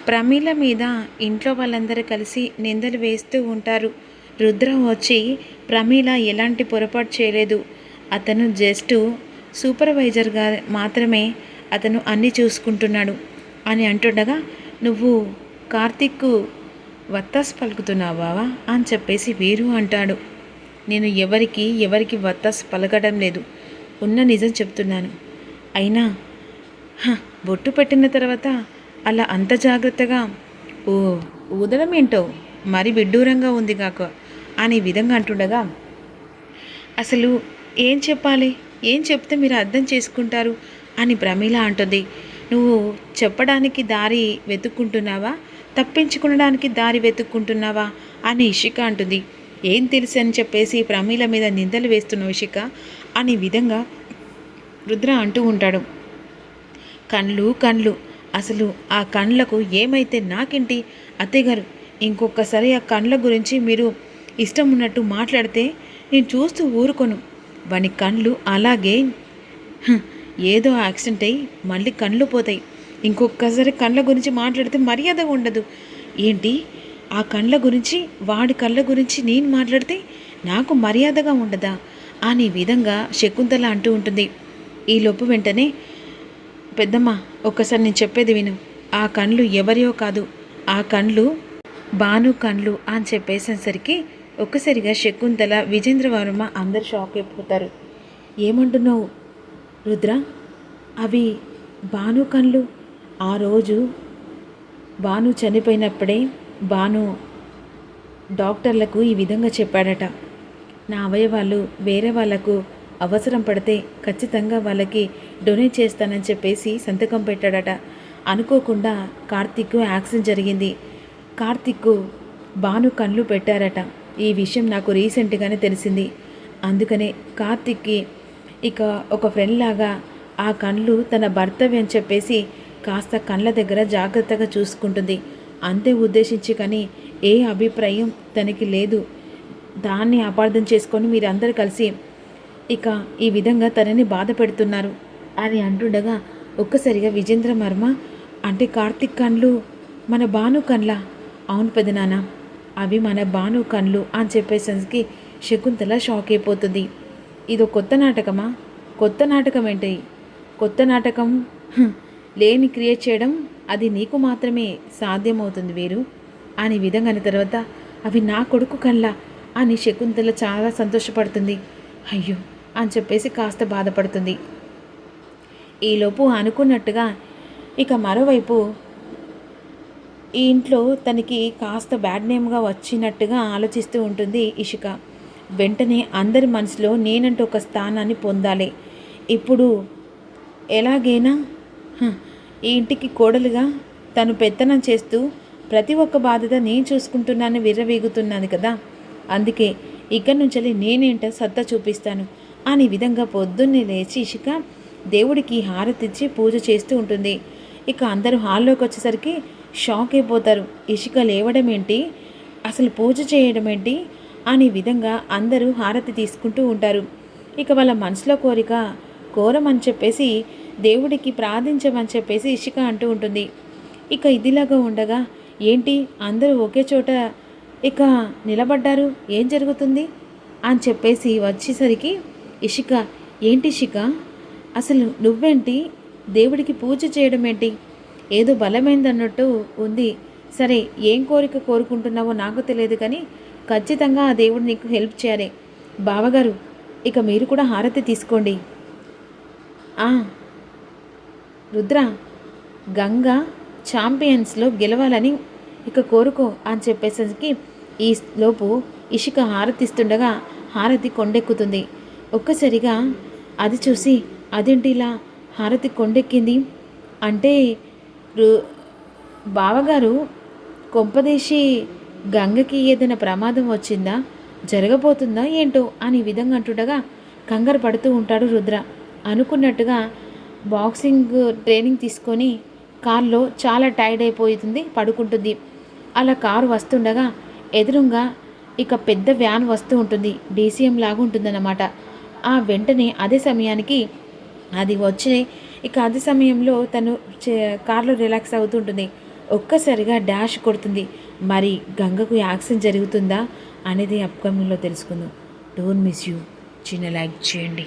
ప్రమీల మీద ఇంట్లో వాళ్ళందరూ కలిసి నిందలు వేస్తూ ఉంటారు. రుద్ర వచ్చి ప్రమీల ఎలాంటి పొరపాటు చేయలేదు, అతను జస్ట్ సూపర్వైజర్గా మాత్రమే అతను అన్నీ చూసుకుంటున్నాడు అని అంటుండగా, నువ్వు కార్తీక్కు వత్తాసు పలుకుతున్నావా అని చెప్పేసి వీరు అంటాడు. నేను ఎవరికి వత్తాసు పలకడం లేదు, ఉన్న నిజం చెప్తున్నాను. అయినా బొట్టు పెట్టిన తర్వాత అలా అంత జాగ్రత్తగా ఊదడం ఏంటో మరి విడ్డూరంగా ఉంది కాక అనే విధంగా అంటుండగా, అసలు ఏం చెప్పాలి, ఏం చెప్తే మీరు అర్థం చేసుకుంటారు అని ప్రమీల అంటుంది. నువ్వు చెప్పడానికి దారి వెతుక్కుంటున్నావా, తప్పించుకునడానికి దారి వెతుక్కుంటున్నావా అని ఇషిక అంటుంది. ఏం తెలుసు అని చెప్పేసి ప్రమీల మీద నిందలు వేస్తున్న ఇషిక అనే విధంగా రుద్ర అంటూ ఉంటాడు. కళ్ళు అసలు ఆ కండ్లకు ఏమైతే నాకేంటి అత్తయ్యగారు, ఇంకొకసారి ఆ కండ్ల గురించి మీరు ఇష్టం ఉన్నట్టు మాట్లాడితే నేను చూస్తూ ఊరుకోను. వాని కండ్లు అలాగే ఏదో యాక్సిడెంట్ అయ్యి మళ్ళీ కండ్లు పోతాయి. ఇంకొకసారి కండ్ల గురించి మాట్లాడితే మర్యాద ఉండదు. ఏంటి ఆ కండ్ల గురించి, వాడి కళ్ళ గురించి నేను మాట్లాడితే నాకు మర్యాదగా ఉండదా అనే విధంగా శకుంతల అంటూ ఉంటుంది. ఈలోపు వెంటనే, పెద్దమ్మ ఒక్కసారి నేను చెప్పేది విను, ఆ కండ్లు ఎవరియో కాదు, ఆ కండ్లు భాను కండ్లు అని చెప్పేసేసరికి ఒక్కసారిగా శకుంతల, విజేంద్రవర్మ అందరు షాక్ అయిపోతారు. ఏమంటున్నావు రుద్ర, అవి భాను కండ్లు? ఆ రోజు భాను చనిపోయినప్పుడే భాను డాక్టర్లకు ఈ విధంగా చెప్పాడట, నా అవయవాలు వేరే వాళ్లకు అవసరం పడితే ఖచ్చితంగా వాళ్ళకి డొనేట్ చేస్తానని చెప్పేసి సంతకం పెట్టాడట. అనుకోకుండా కార్తీక్ యాక్సిడెంట్ జరిగింది. కార్తీక్ భాను కళ్ళు పెట్టారట. ఈ విషయం నాకు రీసెంట్గానే తెలిసింది. అందుకనే కార్తీక్కి ఇక ఒక ఫ్రెండ్ లాగా ఆ కళ్ళు తన భర్తవి అని చెప్పేసి కాస్త కళ్ళ దగ్గర జాగ్రత్తగా చూసుకుంటుంది. అంతే ఉద్దేశించి, కానీ ఏ అభిప్రాయం తనకి లేదు. దాన్ని అపార్థం చేసుకొని మీరందరూ కలిసి ఇక ఈ విధంగా తనని బాధ పెడుతున్నారు అని అంటుండగా ఒక్కసారిగా విజేంద్రవర్మ, అంటే కార్తీక్ కండ్లు మన భాను కండ్లా? అవును పెదనాన్న, అవి మన భాను కండ్లు అని చెప్పేసరికి శకుంతల షాక్ అయిపోతుంది. ఇదో కొత్త నాటకమా? కొత్త నాటకం ఏంటి? కొత్త నాటకం లేని క్రియేట్ చేయడం అది నీకు మాత్రమే సాధ్యమవుతుంది వీరు అని విధంగా అన్న తర్వాత, అవి నా కొడుకు కళ్ళ అని శకుంతల చాలా సంతోషపడుతుంది. అయ్యో అని చెప్పేసి కాస్త బాధపడుతుంది. ఈలోపు అనుకున్నట్టుగా ఇక మరోవైపు ఈ ఇంట్లో తనకి కాస్త బ్యాడ్ నేమ్గా వచ్చినట్టుగా ఆలోచిస్తూ ఉంటుంది ఇషిక. వెంటనే అందరి మనసులో నేనంటూ ఒక స్థానాన్ని పొందాలి. ఇప్పుడు ఎలాగైనా ఈ ఇంటికి కోడలుగా తను పెత్తనం చేస్తూ ప్రతి ఒక్క బాధ్యత నేను చూసుకుంటున్నాను విర్రవీగుతున్నాను కదా, అందుకే ఇక్కడి నుంచి నేనేంటో సత్తా చూపిస్తాను అనే విధంగా పొద్దున్నే లేచి ఇషిక దేవుడికి హారతిచ్చి పూజ చేస్తూ ఉంటుంది. ఇక అందరూ హాల్లోకి వచ్చేసరికి షాక్ అయిపోతారు. ఇషిక లేవడం ఏంటి, అసలు పూజ చేయడం ఏంటి అనే విధంగా అందరూ హారతి తీసుకుంటూ ఉంటారు. ఇక వాళ్ళ మనసులో కోరిక కోరమని చెప్పేసి దేవుడికి ప్రార్థించమని చెప్పేసి ఇషిక అంటూ ఉంటుంది. ఇక ఇదిలాగా ఉండగా ఏంటి అందరూ ఒకే చోట ఇక నిలబడ్డారు, ఏం జరుగుతుంది అని చెప్పేసి వచ్చేసరికి ఇషిక, ఏంటి ఇషిక, అసలు నువ్వేంటి దేవుడికి పూజ చేయడం ఏంటి, ఏదో బలమైందన్నట్టు ఉంది. సరే ఏం కోరిక కోరుకుంటున్నావో నాకు తెలియదు, కానీ ఖచ్చితంగా ఆ దేవుడు నీకు హెల్ప్ చేయాలి. బావగారు ఇక మీరు కూడా హారతి తీసుకోండి. రుద్ర, గంగా ఛాంపియన్స్లో గెలవాలని ఇక కోరుకో అని చెప్పేసరికి ఈ లోపు ఇషిక హారతిస్తుండగా హారతి కొండెక్కుతుంది. ఒక్కసారిగా అది చూసి, అదేంటి ఇలా హారతి కొండెక్కింది అంటే బావగారు కొంపదేశి గంగకి ఏదైనా ప్రమాదం వచ్చిందా, జరగబోతుందా ఏంటో అని విధంగా అంటుండగా కంగారు పడుతూ ఉంటాడు రుద్ర. అనుకున్నట్టుగా బాక్సింగ్ ట్రైనింగ్ తీసుకొని కారులో చాలా టైర్డ్ అయిపోతుంది, పడుకుంటుంది. అలా కారు వస్తుండగా ఎదురుగా ఇక పెద్ద వ్యాన్ వస్తూ ఉంటుంది, డీసీఎం లాగా ఉంటుందన్నమాట. ఆ వెంటనే అదే సమయానికి అది వచ్చి ఇక అదే సమయంలో తను కారులో రిలాక్స్ అవుతుంటుంది. ఒక్కసారిగా డాష్ కొడుతుంది. మరి గంగకు యాక్సిడెంట్ జరుగుతుందా అనేది అప్కమింగ్లో తెలుసుకుందాం. Don't miss you. చిన్న లైక్ చేయండి.